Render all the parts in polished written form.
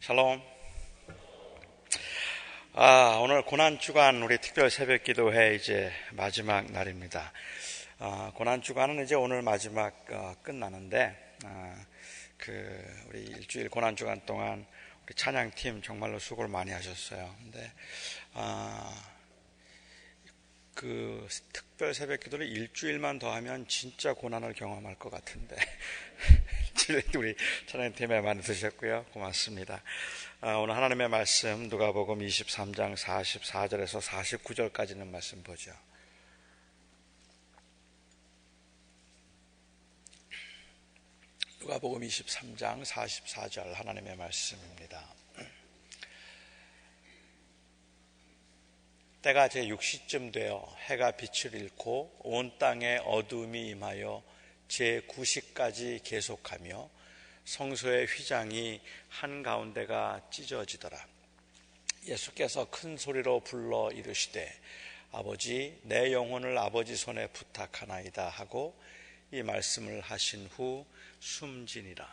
샬롬. 오늘 고난주간 우리 특별 새벽 기도회 이제 마지막 날입니다. 고난주간은 이제 오늘 마지막 끝나는데, 우리 일주일 고난주간 동안 우리 찬양팀 정말로 수고를 많이 하셨어요. 근데, 그 특별 새벽 기도를 일주일만 더 하면 진짜 고난을 경험할 것 같은데 우리 찬양팀에 많이 드셨고요. 고맙습니다. 오늘 하나님의 말씀 누가복음 23장 44절에서 49절까지 있는 말씀 보죠. 누가복음 23장 44절 하나님의 말씀입니다. 때가 제6시쯤 되어 해가 빛을 잃고 온 땅에 어두움이 임하여 제9시까지 계속하며 성소의 휘장이 한가운데가 찢어지더라. 예수께서 큰 소리로 불러 이르시되 아버지 내 영혼을 아버지 손에 부탁하나이다 하고 이 말씀을 하신 후 숨지니라.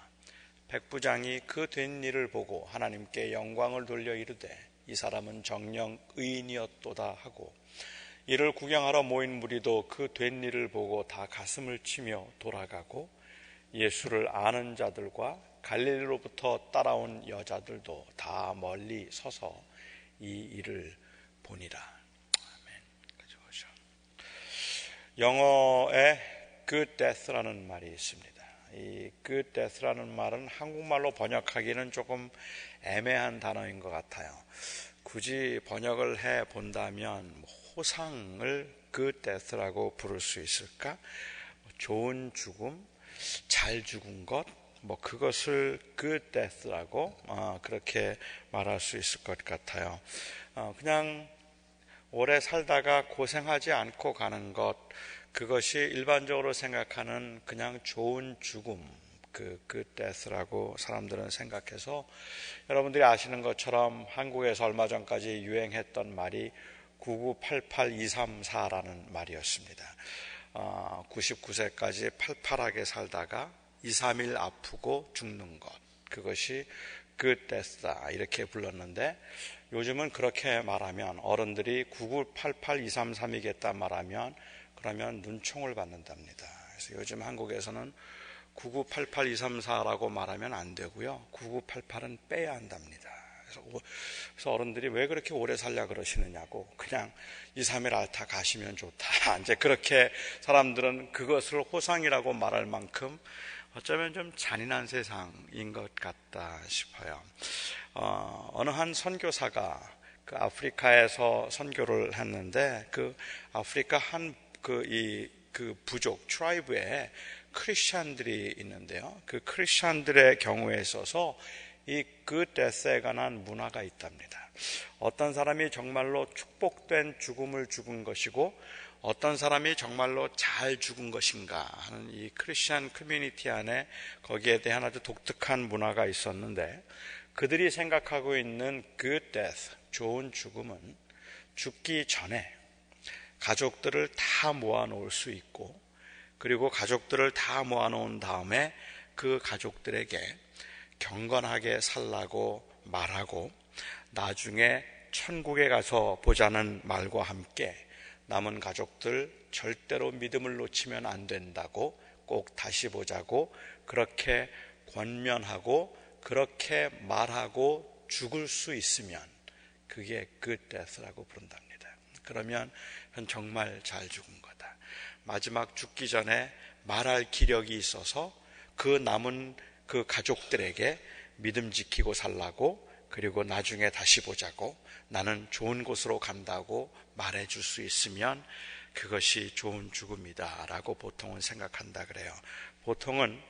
백부장이 그 된 일을 보고 하나님께 영광을 돌려 이르되 이 사람은 정녕 의인이었도다 하고 이를 구경하러 모인 무리도 그 된 일을 보고 다 가슴을 치며 돌아가고 예수를 아는 자들과 갈릴리로부터 따라온 여자들도 다 멀리 서서 이 일을 보니라. 아멘. 그렇죠. 영어에 good death라는 말이 있습니다. 이 good death라는 말은 한국말로 번역하기는 조금 애매한 단어인 것 같아요. 굳이 번역을 해 본다면 호상을 good death라고 부를 수 있을까? 좋은 죽음, 잘 죽은 것, 그것을 good death라고 그렇게 말할 수 있을 것 같아요. 그냥 오래 살다가 고생하지 않고 가는 것, 그것이 일반적으로 생각하는 그냥 좋은 죽음, good death라고 사람들은 생각해서 여러분들이 아시는 것처럼 한국에서 얼마 전까지 유행했던 말이 9988234라는 말이었습니다. 99세까지 팔팔하게 살다가 2, 3일 아프고 죽는 것, 그것이 good death다 이렇게 불렀는데 요즘은 그렇게 말하면 어른들이 9988233이겠다 말하면 그러면 눈총을 받는답니다. 그래서 요즘 한국에서는 9988234라고 말하면 안 되고요. 9988은 빼야 한답니다. 그래서 어른들이 왜 그렇게 오래 살려 그러시느냐고, 그냥 2, 3일 앓다 가시면 좋다. 이제 그렇게 사람들은 그것을 호상이라고 말할 만큼 어쩌면 좀 잔인한 세상인 것 같다 싶어요. 어느 한 선교사가 그 아프리카에서 선교를 했는데 그 아프리카 한 그 부족, 트라이브에 크리스찬들이 있는데요. 그 크리스찬들의 경우에 있어서 이 good death에 관한 문화가 있답니다. 어떤 사람이 정말로 축복된 죽음을 죽은 것이고 어떤 사람이 정말로 잘 죽은 것인가 하는 이 크리스찬 커뮤니티 안에 거기에 대한 아주 독특한 문화가 있었는데 그들이 생각하고 있는 good death, 좋은 죽음은 죽기 전에 가족들을 다 모아놓을 수 있고 그리고 가족들을 다 모아놓은 다음에 그 가족들에게 경건하게 살라고 말하고 나중에 천국에 가서 보자는 말과 함께 남은 가족들 절대로 믿음을 놓치면 안 된다고 꼭 다시 보자고 그렇게 권면하고 그렇게 말하고 죽을 수 있으면 그게 good death라고 부른답니다. 그러면 정말 잘 죽은 거다. 마지막 죽기 전에 말할 기력이 있어서 그 남은 그 가족들에게 믿음 지키고 살라고 그리고 나중에 다시 보자고 나는 좋은 곳으로 간다고 말해줄 수 있으면 그것이 좋은 죽음이다 라고 보통은 생각한다 그래요. 보통은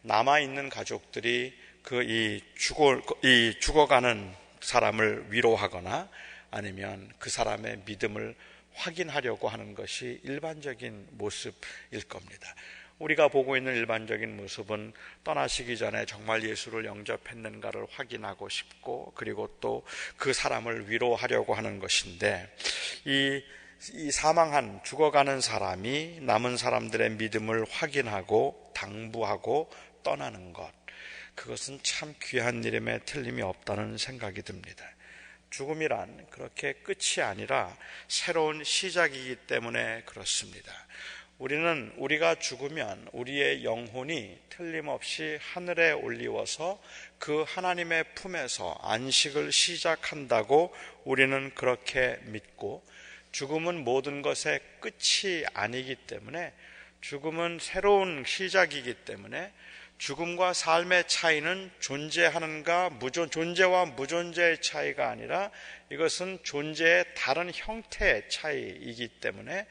남아있는 가족들이 이 죽어가는 사람을 위로하거나 아니면 그 사람의 믿음을 확인하려고 하는 것이 일반적인 모습일 겁니다. 우리가 보고 있는 일반적인 모습은 떠나시기 전에 정말 예수를 영접했는가를 확인하고 싶고 그리고 또 그 사람을 위로하려고 하는 것인데 이 사망한 죽어가는 사람이 남은 사람들의 믿음을 확인하고 당부하고 떠나는 것, 그것은 참 귀한 일임에 틀림이 없다는 생각이 듭니다. 죽음이란 그렇게 끝이 아니라 새로운 시작이기 때문에 그렇습니다. 우리가 죽으면 우리의 영혼이 틀림없이 하늘에 올리워서 그 하나님의 품에서 안식을 시작한다고 우리는 그렇게 믿고, 죽음은 모든 것의 끝이 아니기 때문에, 죽음은 새로운 시작이기 때문에 죽음과 삶의 차이는 존재와 무존재의 차이가 아니라 이것은 존재의 다른 형태의 차이이기 때문에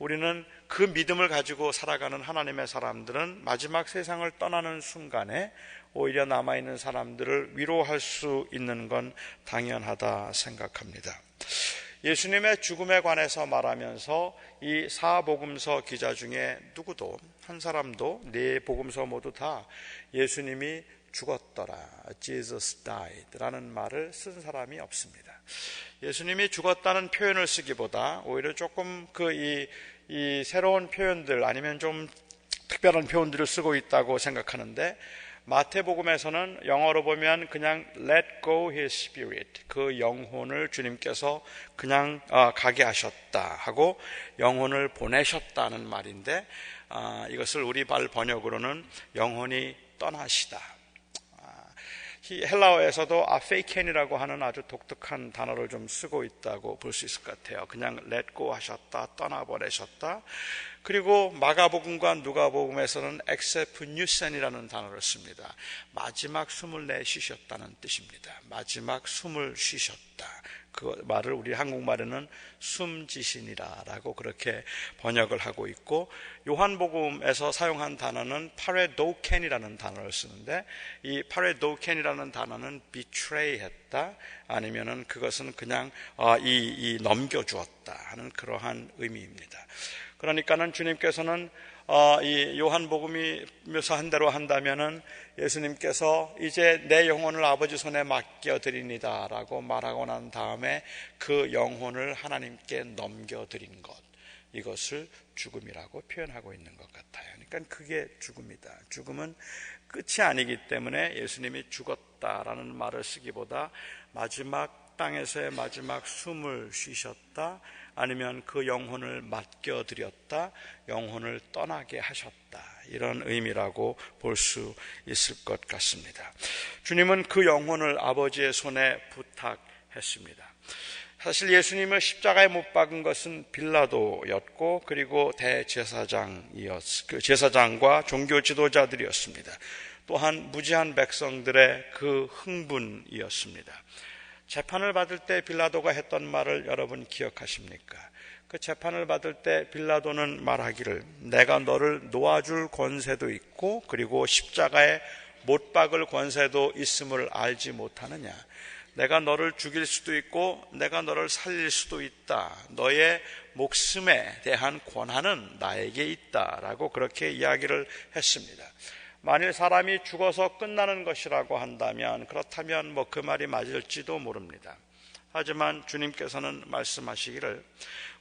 우리는 그 믿음을 가지고 살아가는 하나님의 사람들은 마지막 세상을 떠나는 순간에 오히려 남아있는 사람들을 위로할 수 있는 건 당연하다 생각합니다. 예수님의 죽음에 관해서 말하면서 이 사복음서 기자 중에 누구도, 한 사람도, 네 복음서 모두 다 예수님이 죽었더라, Jesus died 라는 말을 쓴 사람이 없습니다. 예수님이 죽었다는 표현을 쓰기보다 오히려 조금 이 새로운 표현들, 아니면 좀 특별한 표현들을 쓰고 있다고 생각하는데, 마태복음에서는 영어로 보면 그냥 let go his spirit, 그 영혼을 주님께서 그냥 가게 하셨다 하고 영혼을 보내셨다는 말인데, 이것을 우리 발 번역으로는 영혼이 떠나시다. 헬라어에서도 아페이켄이라고 하는 아주 독특한 단어를 좀 쓰고 있다고 볼 수 있을 것 같아요. 그냥 let go 하셨다, 떠나버리셨다. 그리고 마가복음과 누가복음에서는 엑세프뉴센이라는 단어를 씁니다. 마지막 숨을 내쉬셨다는 뜻입니다. 마지막 숨을 쉬셨다. 그 말을 우리 한국말에는 숨지신이라고 그렇게 번역을 하고 있고, 요한복음에서 사용한 단어는 파레도켄이라는 단어를 쓰는데, 이 파레도켄이라는 단어는 betray 했다, 아니면은 그것은 그냥 넘겨주었다 하는 그러한 의미입니다. 그러니까는 주님께서는 이 요한복음이 묘사한 대로 한다면은 예수님께서 이제 내 영혼을 아버지 손에 맡겨드립니다 라고 말하고 난 다음에 그 영혼을 하나님께 넘겨드린 것, 이것을 죽음이라고 표현하고 있는 것 같아요. 그러니까 그게 죽음이다. 죽음은 끝이 아니기 때문에 예수님이 죽었다라는 말을 쓰기보다 마지막 땅에서의 마지막 숨을 쉬셨다, 아니면 그 영혼을 맡겨드렸다, 영혼을 떠나게 하셨다, 이런 의미라고 볼 수 있을 것 같습니다. 주님은 그 영혼을 아버지의 손에 부탁했습니다. 사실 예수님을 십자가에 못 박은 것은 빌라도였고, 그리고 제사장과 종교 지도자들이었습니다. 또한 무지한 백성들의 그 흥분이었습니다. 재판을 받을 때 빌라도가 했던 말을 여러분 기억하십니까? 그 재판을 받을 때 빌라도는 말하기를, 내가 너를 놓아줄 권세도 있고 그리고 십자가에 못 박을 권세도 있음을 알지 못하느냐? 내가 너를 죽일 수도 있고 내가 너를 살릴 수도 있다. 너의 목숨에 대한 권한은 나에게 있다라고 그렇게 이야기를 했습니다. 만일 사람이 죽어서 끝나는 것이라고 한다면, 그렇다면 그 말이 맞을지도 모릅니다. 하지만 주님께서는 말씀하시기를,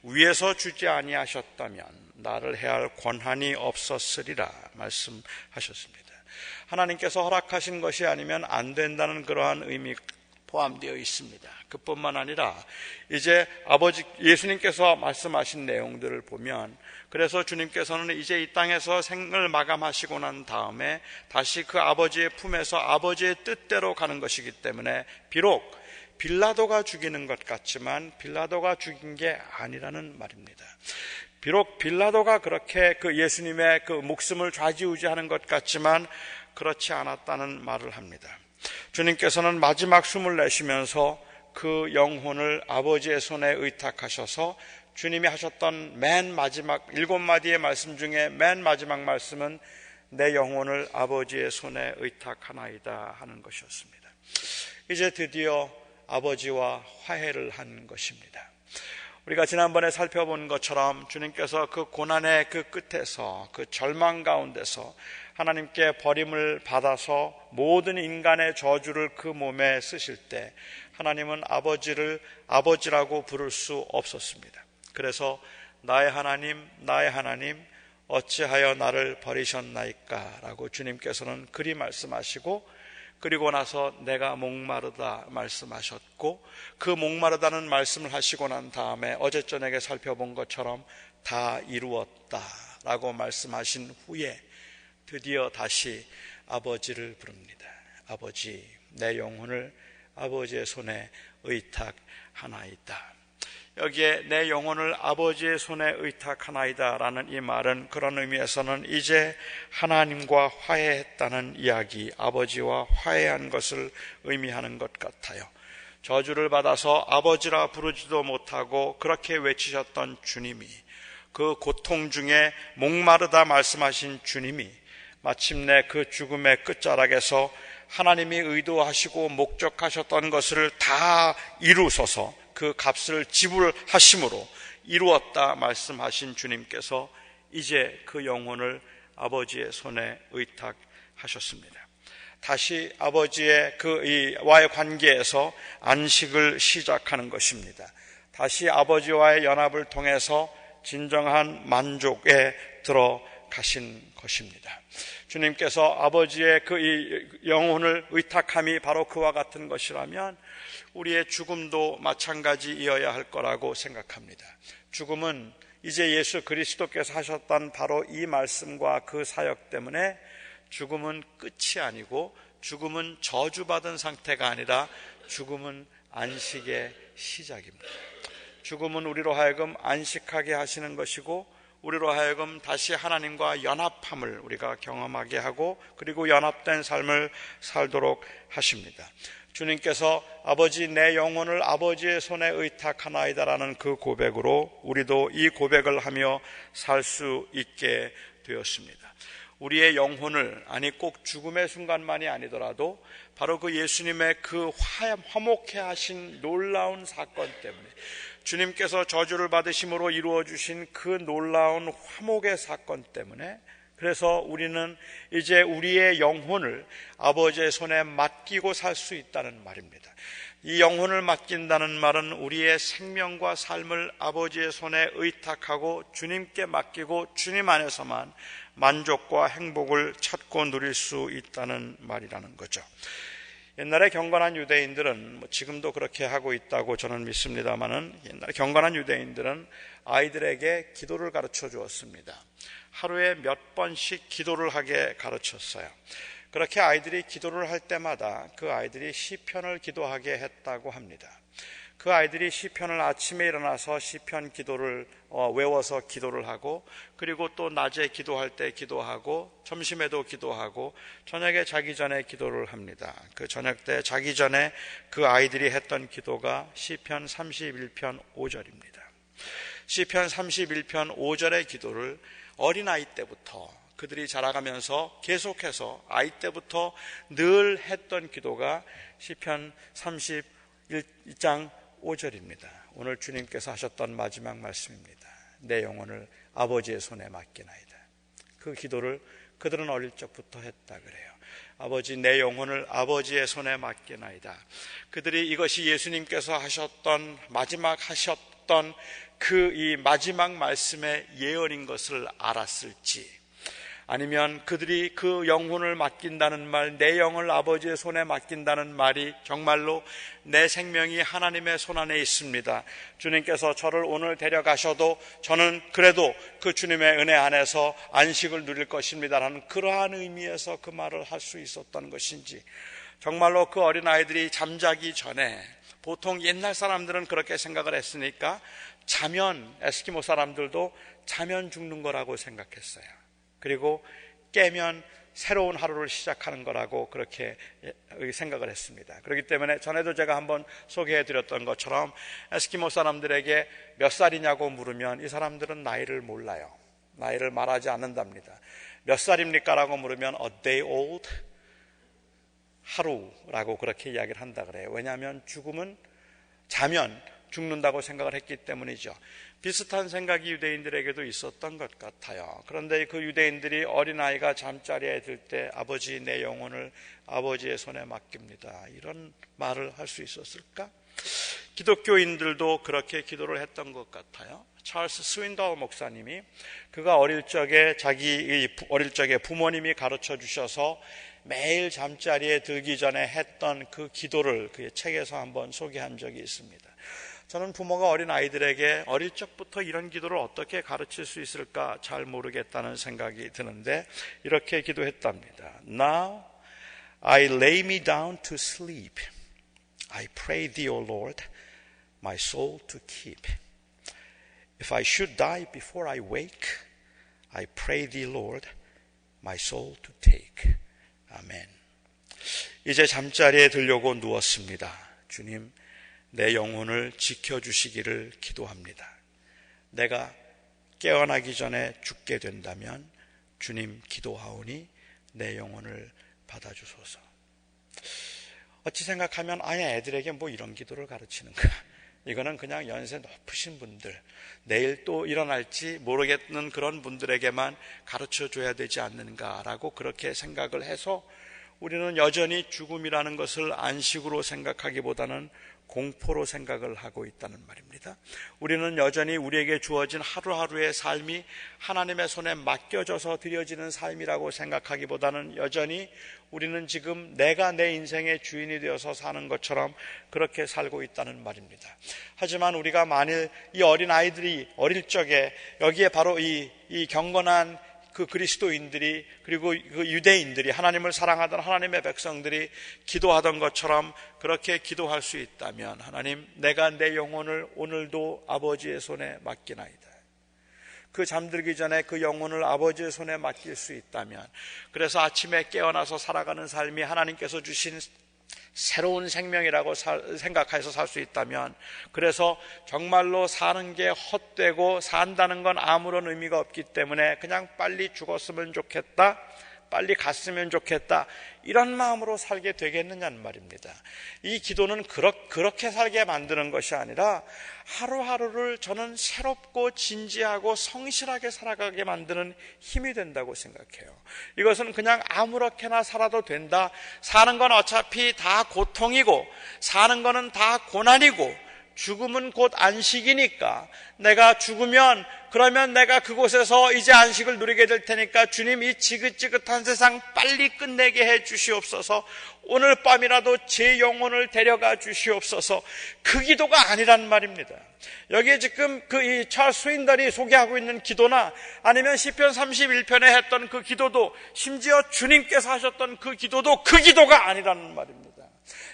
위에서 주지 아니하셨다면 나를 해할 권한이 없었으리라 말씀하셨습니다. 하나님께서 허락하신 것이 아니면 안 된다는 그러한 의미 포함되어 있습니다. 그뿐만 아니라 이제 예수님께서 말씀하신 내용들을 보면, 그래서 주님께서는 이제 이 땅에서 생을 마감하시고 난 다음에 다시 그 아버지의 품에서 아버지의 뜻대로 가는 것이기 때문에, 비록 빌라도가 죽이는 것 같지만 빌라도가 죽인 게 아니라는 말입니다. 비록 빌라도가 그렇게 그 예수님의 그 목숨을 좌지우지하는 것 같지만 그렇지 않았다는 말을 합니다. 주님께서는 마지막 숨을 내쉬면서 그 영혼을 아버지의 손에 의탁하셔서, 주님이 하셨던 맨 마지막 7마디의 말씀 중에 맨 마지막 말씀은 내 영혼을 아버지의 손에 의탁하나이다 하는 것이었습니다. 이제 드디어 아버지와 화해를 한 것입니다. 우리가 지난번에 살펴본 것처럼 주님께서 그 고난의 그 끝에서, 그 절망 가운데서 하나님께 버림을 받아서 모든 인간의 저주를 그 몸에 쓰실 때 하나님은 아버지를 아버지라고 부를 수 없었습니다. 그래서 나의 하나님, 나의 하나님, 어찌하여 나를 버리셨나이까 라고 주님께서는 그리 말씀하시고, 그리고 나서 내가 목마르다 말씀하셨고, 그 목마르다는 말씀을 하시고 난 다음에 어제 저녁에 살펴본 것처럼 다 이루었다 라고 말씀하신 후에 드디어 다시 아버지를 부릅니다. 아버지, 내 영혼을 아버지의 손에 의탁하나이다. 여기에 내 영혼을 아버지의 손에 의탁하나이다 라는 이 말은 그런 의미에서는 이제 하나님과 화해했다는 이야기, 아버지와 화해한 것을 의미하는 것 같아요. 저주를 받아서 아버지라 부르지도 못하고 그렇게 외치셨던 주님이, 그 고통 중에 목마르다 말씀하신 주님이 마침내 그 죽음의 끝자락에서 하나님이 의도하시고 목적하셨던 것을 다 이루소서 그 값을 지불하심으로 이루었다 말씀하신 주님께서 이제 그 영혼을 아버지의 손에 의탁하셨습니다. 다시 아버지의 와의 관계에서 안식을 시작하는 것입니다. 다시 아버지와의 연합을 통해서 진정한 만족에 들어가신 것입니다. 주님께서 아버지의 이 영혼을 의탁함이 바로 그와 같은 것이라면 우리의 죽음도 마찬가지이어야 할 거라고 생각합니다. 죽음은 이제 예수 그리스도께서 하셨던 바로 이 말씀과 그 사역 때문에 죽음은 끝이 아니고 죽음은 저주받은 상태가 아니라 죽음은 안식의 시작입니다. 죽음은 우리로 하여금 안식하게 하시는 것이고 우리로 하여금 다시 하나님과 연합함을 우리가 경험하게 하고 그리고 연합된 삶을 살도록 하십니다. 주님께서 아버지 내 영혼을 아버지의 손에 의탁하나이다라는 그 고백으로 우리도 이 고백을 하며 살 수 있게 되었습니다. 우리의 영혼을, 아니 꼭 죽음의 순간만이 아니더라도 바로 그 예수님의 그 화목해 하신 놀라운 사건 때문에, 주님께서 저주를 받으심으로 이루어 주신 그 놀라운 화목의 사건 때문에, 그래서 우리는 이제 우리의 영혼을 아버지의 손에 맡기고 살 수 있다는 말입니다. 이 영혼을 맡긴다는 말은 우리의 생명과 삶을 아버지의 손에 의탁하고 주님께 맡기고 주님 안에서만 만족과 행복을 찾고 누릴 수 있다는 말이라는 거죠. 옛날에 경건한 유대인들은, 지금도 그렇게 하고 있다고 저는 믿습니다만은, 옛날에 경건한 유대인들은 아이들에게 기도를 가르쳐 주었습니다. 하루에 몇 번씩 기도를 하게 가르쳤어요. 그렇게 아이들이 기도를 할 때마다 그 아이들이 시편을 기도하게 했다고 합니다. 그 아이들이 시편을 아침에 일어나서 시편 기도를 외워서 기도를 하고, 그리고 또 낮에 기도할 때 기도하고, 점심에도 기도하고, 저녁에 자기 전에 기도를 합니다. 그 저녁 때 자기 전에 그 아이들이 했던 기도가 시편 31편 5절입니다. 시편 31편 5절의 기도를 어린아이 때부터 그들이 자라가면서 계속해서 아이 때부터 늘 했던 기도가 시편 31장 5절입니다. 오늘 주님께서 하셨던 마지막 말씀입니다. 내 영혼을 아버지의 손에 맡기나이다. 그 기도를 그들은 어릴 적부터 했다 그래요. 아버지, 내 영혼을 아버지의 손에 맡기나이다. 그들이 이것이 예수님께서 하셨던 그 이 마지막 말씀의 예언인 것을 알았을지, 아니면 그들이 그 영혼을 맡긴다는 말, 내 영을 아버지의 손에 맡긴다는 말이 정말로 내 생명이 하나님의 손 안에 있습니다, 주님께서 저를 오늘 데려가셔도 저는 그래도 그 주님의 은혜 안에서 안식을 누릴 것입니다라는 그러한 의미에서 그 말을 할 수 있었던 것인지, 정말로 그 어린아이들이 잠자기 전에, 보통 옛날 사람들은 그렇게 생각을 했으니까 자면, 에스키모 사람들도 자면 죽는 거라고 생각했어요. 그리고 깨면 새로운 하루를 시작하는 거라고 그렇게 생각을 했습니다. 그렇기 때문에 전에도 제가 한번 소개해 드렸던 것처럼 에스키모 사람들에게 몇 살이냐고 물으면 이 사람들은 나이를 몰라요. 나이를 말하지 않는답니다. 몇 살입니까? 라고 물으면 a day old, 하루라고 그렇게 이야기를 한다 그래요. 왜냐하면 죽음은 자면 죽는다고 생각을 했기 때문이죠. 비슷한 생각이 유대인들에게도 있었던 것 같아요. 그런데 그 유대인들이 어린아이가 잠자리에 들 때 아버지, 내 영혼을 아버지의 손에 맡깁니다, 이런 말을 할 수 있었을까? 기독교인들도 그렇게 기도를 했던 것 같아요. 찰스 스윈덜 목사님이 그가 어릴 적에 부모님이 가르쳐 주셔서 매일 잠자리에 들기 전에 했던 그 기도를 그의 책에서 한번 소개한 적이 있습니다. 저는 부모가 어린 아이들에게 어릴 적부터 이런 기도를 어떻게 가르칠 수 있을까 잘 모르겠다는 생각이 드는데 이렇게 기도했답니다. Now I lay me down to sleep. I pray thee, O Lord, my soul to keep. If I should die before I wake, I pray thee, Lord, my soul to take. 아멘. 이제 잠자리에 들려고 누웠습니다. 주님, 내 영혼을 지켜주시기를 기도합니다. 내가 깨어나기 전에 죽게 된다면 주님 기도하오니 내 영혼을 받아주소서. 어찌 생각하면 애들에게 뭐 이런 기도를 가르치는가? 이거는 그냥 연세 높으신 분들, 내일 또 일어날지 모르겠는 그런 분들에게만 가르쳐줘야 되지 않는가라고 그렇게 생각을 해서 우리는 여전히 죽음이라는 것을 안식으로 생각하기보다는 공포로 생각을 하고 있다는 말입니다. 우리는 여전히 우리에게 주어진 하루하루의 삶이 하나님의 손에 맡겨져서 드려지는 삶이라고 생각하기보다는 여전히 우리는 지금 내가 내 인생의 주인이 되어서 사는 것처럼 그렇게 살고 있다는 말입니다. 하지만 우리가 만일 이 어린아이들이 어릴 적에 여기에 바로 이 경건한 그 그리스도인들이 그리고 그 유대인들이 하나님을 사랑하던 하나님의 백성들이 기도하던 것처럼 그렇게 기도할 수 있다면 하나님, 내가 내 영혼을 오늘도 아버지의 손에 맡기나이다. 그 잠들기 전에 그 영혼을 아버지의 손에 맡길 수 있다면, 그래서 아침에 깨어나서 살아가는 삶이 하나님께서 주신 새로운 생명이라고 생각해서 살 수 있다면, 그래서 정말로 사는 게 헛되고 산다는 건 아무런 의미가 없기 때문에 그냥 빨리 죽었으면 좋겠다, 빨리 갔으면 좋겠다, 이런 마음으로 살게 되겠느냐는 말입니다. 이 기도는 그렇게 살게 만드는 것이 아니라 하루하루를 저는 새롭고 진지하고 성실하게 살아가게 만드는 힘이 된다고 생각해요. 이것은 그냥 아무렇게나 살아도 된다, 사는 건 어차피 다 고통이고 사는 거는 다 고난이고 죽음은 곧 안식이니까 내가 죽으면 그러면 내가 그곳에서 이제 안식을 누리게 될 테니까 주님, 이 지긋지긋한 세상 빨리 끝내게 해 주시옵소서, 오늘 밤이라도 제 영혼을 데려가 주시옵소서, 그 기도가 아니란 말입니다. 여기에 지금 이 찰스 스윈덜이 소개하고 있는 기도나 아니면 시편 31편에 했던 그 기도도, 심지어 주님께서 하셨던 그 기도도 그 기도가 아니라는 말입니다.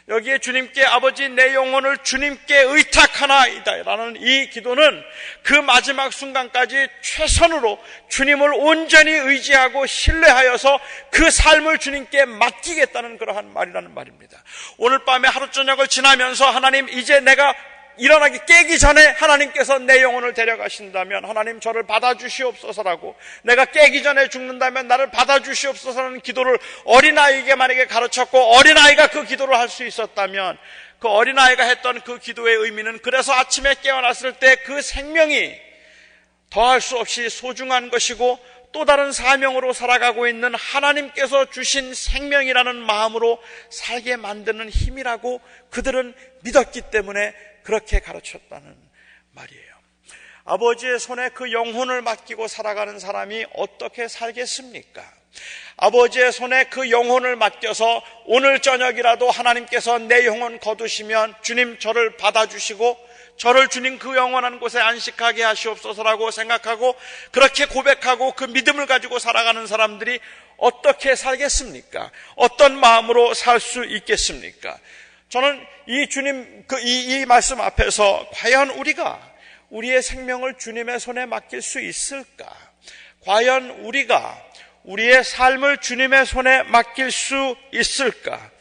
여기에 주님께 아버지 내 영혼을 주님께 의탁하나이다 라는 이 기도는 그 마지막 순간까지 최선으로 주님을 온전히 의지하고 신뢰하여서 그 삶을 주님께 맡기겠다는 그러한 말이라는 말입니다. 오늘 밤에 하루 저녁을 지나면서 하나님, 이제 내가 일어나기 깨기 전에 하나님께서 내 영혼을 데려가신다면 하나님 저를 받아주시옵소서라고, 내가 깨기 전에 죽는다면 나를 받아주시옵소서라는 기도를 어린아이에게 만약에 가르쳤고 어린아이가 그 기도를 할 수 있었다면, 그 어린아이가 했던 그 기도의 의미는 그래서 아침에 깨어났을 때 그 생명이 더할 수 없이 소중한 것이고 또 다른 사명으로 살아가고 있는 하나님께서 주신 생명이라는 마음으로 살게 만드는 힘이라고 그들은 믿었기 때문에 그렇게 가르쳤다는 말이에요. 아버지의 손에 그 영혼을 맡기고 살아가는 사람이 어떻게 살겠습니까? 아버지의 손에 그 영혼을 맡겨서 오늘 저녁이라도 하나님께서 내 영혼 거두시면 주님 저를 받아주시고 저를 주님 그 영원한 곳에 안식하게 하시옵소서라고 생각하고 그렇게 고백하고 그 믿음을 가지고 살아가는 사람들이 어떻게 살겠습니까? 어떤 마음으로 살 수 있겠습니까? 저는 이 주님 이 말씀 앞에서 과연 우리가 우리의 생명을 주님의 손에 맡길 수 있을까? 과연 우리가 우리의 삶을 주님의 손에 맡길 수 있을까?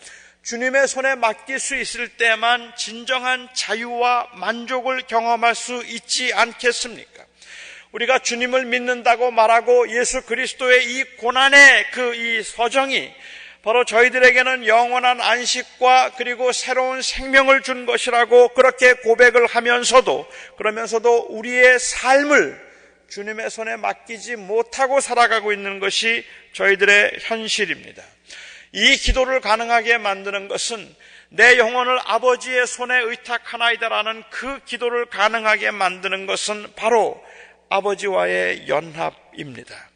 주님의 손에 맡길 수 있을 때만 진정한 자유와 만족을 경험할 수 있지 않겠습니까? 우리가 주님을 믿는다고 말하고 예수 그리스도의 이 고난의 이 서정이 바로 저희들에게는 영원한 안식과 그리고 새로운 생명을 준 것이라고 그렇게 고백을 하면서도, 그러면서도 우리의 삶을 주님의 손에 맡기지 못하고 살아가고 있는 것이 저희들의 현실입니다. 이 기도를 가능하게 만드는 것은 내 영혼을 아버지의 손에 의탁하나이다라는 그 기도를 가능하게 만드는 것은 바로 아버지와의 연합입니다.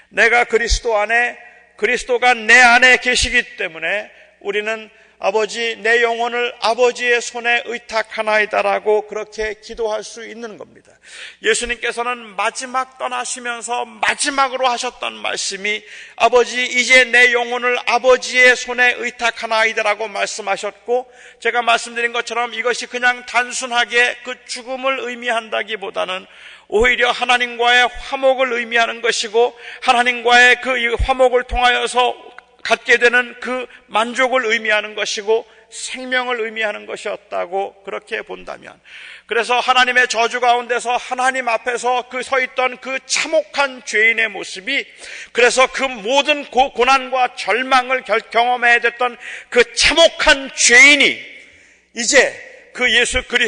내가 그리스도 안에, 그리스도가 내 안에 계시기 때문에 우리는 아버지, 내 영혼을 아버지의 손에 의탁하나이다라고 그렇게 기도할 수 있는 겁니다. 예수님께서는 마지막 떠나시면서 마지막으로 하셨던 말씀이 아버지, 이제 내 영혼을 아버지의 손에 의탁하나이다라고 말씀하셨고, 제가 말씀드린 것처럼 이것이 그냥 단순하게 그 죽음을 의미한다기보다는 오히려 하나님과의 화목을 의미하는 것이고, 하나님과의 그 화목을 통하여서 갖게 되는 그 만족을 의미하는 것이고 생명을 의미하는 것이었다고 그렇게 본다면, 그래서 하나님의 저주 가운데서 하나님 앞에서 그 서 있던 그 참혹한 죄인의 모습이, 그래서 그 모든 고난과 절망을 경험해야 됐던 그 참혹한 죄인이 이제 그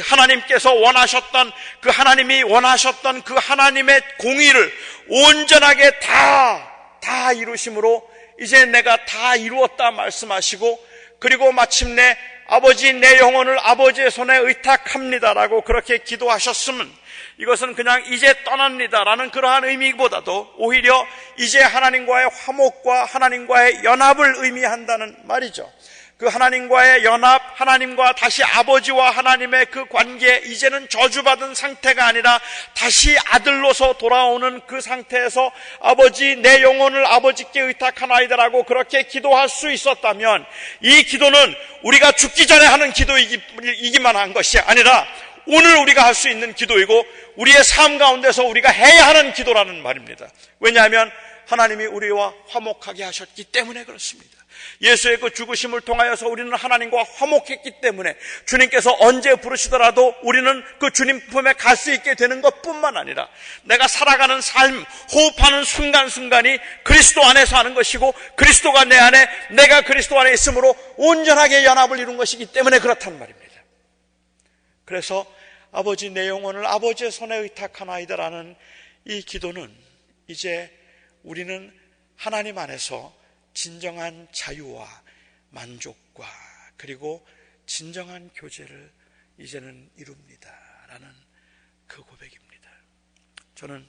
하나님께서 원하셨던, 그 하나님이 원하셨던 그 하나님의 공의를 온전하게 다 이루심으로 이제 내가 다 이루었다 말씀하시고, 그리고 마침내 아버지, 내 영혼을 아버지의 손에 의탁합니다라고 그렇게 기도하셨으면, 이것은 그냥 이제 떠납니다라는 그러한 의미보다도 오히려 이제 하나님과의 화목과 하나님과의 연합을 의미한다는 말이죠. 그 하나님과의 연합, 하나님과 다시 아버지와 하나님의 그 관계, 이제는 저주받은 상태가 아니라 다시 아들로서 돌아오는 그 상태에서 아버지, 내 영혼을 아버지께 의탁하나이다라고 그렇게 기도할 수 있었다면, 이 기도는 우리가 죽기 전에 하는 기도이기만 한 것이 아니라 오늘 우리가 할 수 있는 기도이고 우리의 삶 가운데서 우리가 해야 하는 기도라는 말입니다. 왜냐하면 하나님이 우리와 화목하게 하셨기 때문에 그렇습니다. 예수의 그 죽으심을 통하여서 우리는 하나님과 화목했기 때문에 주님께서 언제 부르시더라도 우리는 그 주님 품에 갈 수 있게 되는 것뿐만 아니라, 내가 살아가는 삶, 호흡하는 순간순간이 그리스도 안에서 하는 것이고 그리스도가 내 안에, 내가 그리스도 안에 있으므로 온전하게 연합을 이룬 것이기 때문에 그렇단 말입니다. 그래서 아버지, 내 영혼을 아버지의 손에 의탁하나이다라는 이 기도는 이제 우리는 하나님 안에서 진정한 자유와 만족과 그리고 진정한 교제를 이제는 이룹니다라는 그 고백입니다. 저는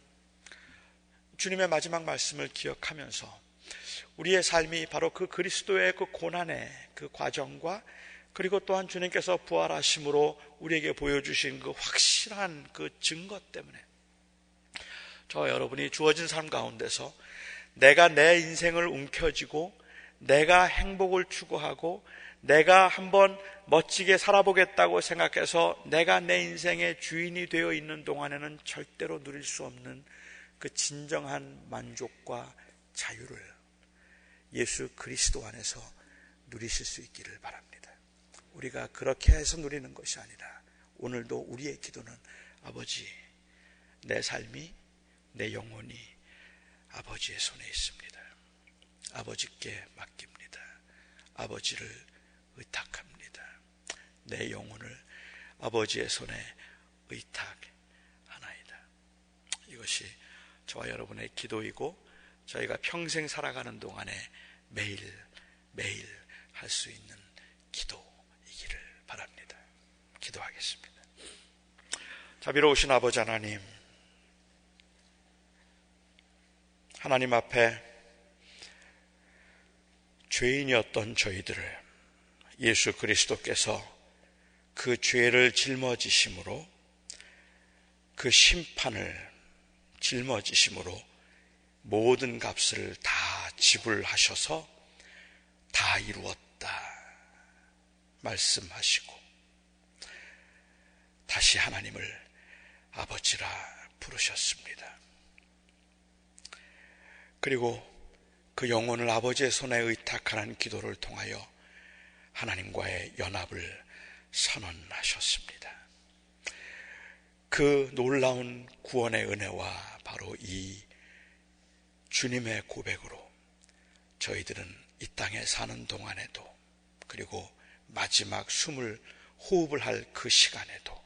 주님의 마지막 말씀을 기억하면서 우리의 삶이 바로 그 그리스도의 그 고난의 그 과정과, 그리고 또한 주님께서 부활하심으로 우리에게 보여주신 그 확실한 그 증거 때문에 저와 여러분이 주어진 삶 가운데서 내가 내 인생을 움켜쥐고 내가 행복을 추구하고 내가 한번 멋지게 살아보겠다고 생각해서 내가 내 인생의 주인이 되어 있는 동안에는 절대로 누릴 수 없는 그 진정한 만족과 자유를 예수 그리스도 안에서 누리실 수 있기를 바랍니다. 우리가 그렇게 해서 누리는 것이 아니라 오늘도 우리의 기도는 아버지, 내 삶이, 내 영혼이 아버지의 손에 있습니다. 아버지께 맡깁니다. 아버지를 의탁합니다. 내 영혼을 아버지의 손에 의탁하나이다. 이것이 저와 여러분의 기도이고 저희가 평생 살아가는 동안에 매일 할 수 있는 기도이기를 바랍니다. 기도하겠습니다. 자비로우신 아버지 하나님, 하나님 앞에 죄인이었던 저희들을 예수 그리스도께서 그 죄를 짊어지심으로, 그 심판을 짊어지심으로 모든 값을 다 지불하셔서 다 이루었다 말씀하시고 다시 하나님을 아버지라 부르셨습니다. 그리고 그 영혼을 아버지의 손에 의탁하는 기도를 통하여 하나님과의 연합을 선언하셨습니다. 그 놀라운 구원의 은혜와 바로 이 주님의 고백으로 저희들은 이 땅에 사는 동안에도, 그리고 마지막 호흡을 할 그 시간에도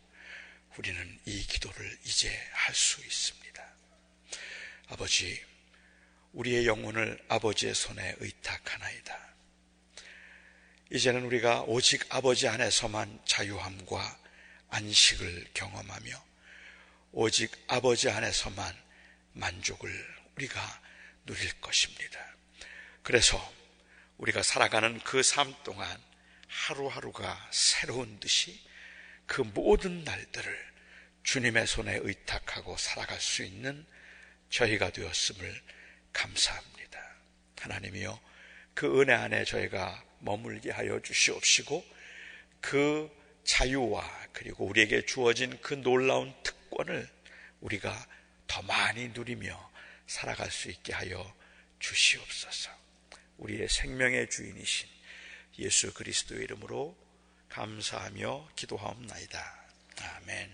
우리는 이 기도를 이제 할 수 있습니다. 아버지, 우리의 영혼을 아버지의 손에 의탁하나이다. 이제는 우리가 오직 아버지 안에서만 자유함과 안식을 경험하며 오직 아버지 안에서만 만족을 우리가 누릴 것입니다. 그래서 우리가 살아가는 그 삶 동안 하루하루가 새로운 듯이 그 모든 날들을 주님의 손에 의탁하고 살아갈 수 있는 저희가 되었음을 감사합니다. 하나님이여, 그 은혜 안에 저희가 머물게 하여 주시옵시고 그 자유와 그리고 우리에게 주어진 그 놀라운 특권을 우리가 더 많이 누리며 살아갈 수 있게 하여 주시옵소서. 우리의 생명의 주인이신 예수 그리스도의 이름으로 감사하며 기도하옵나이다. 아멘.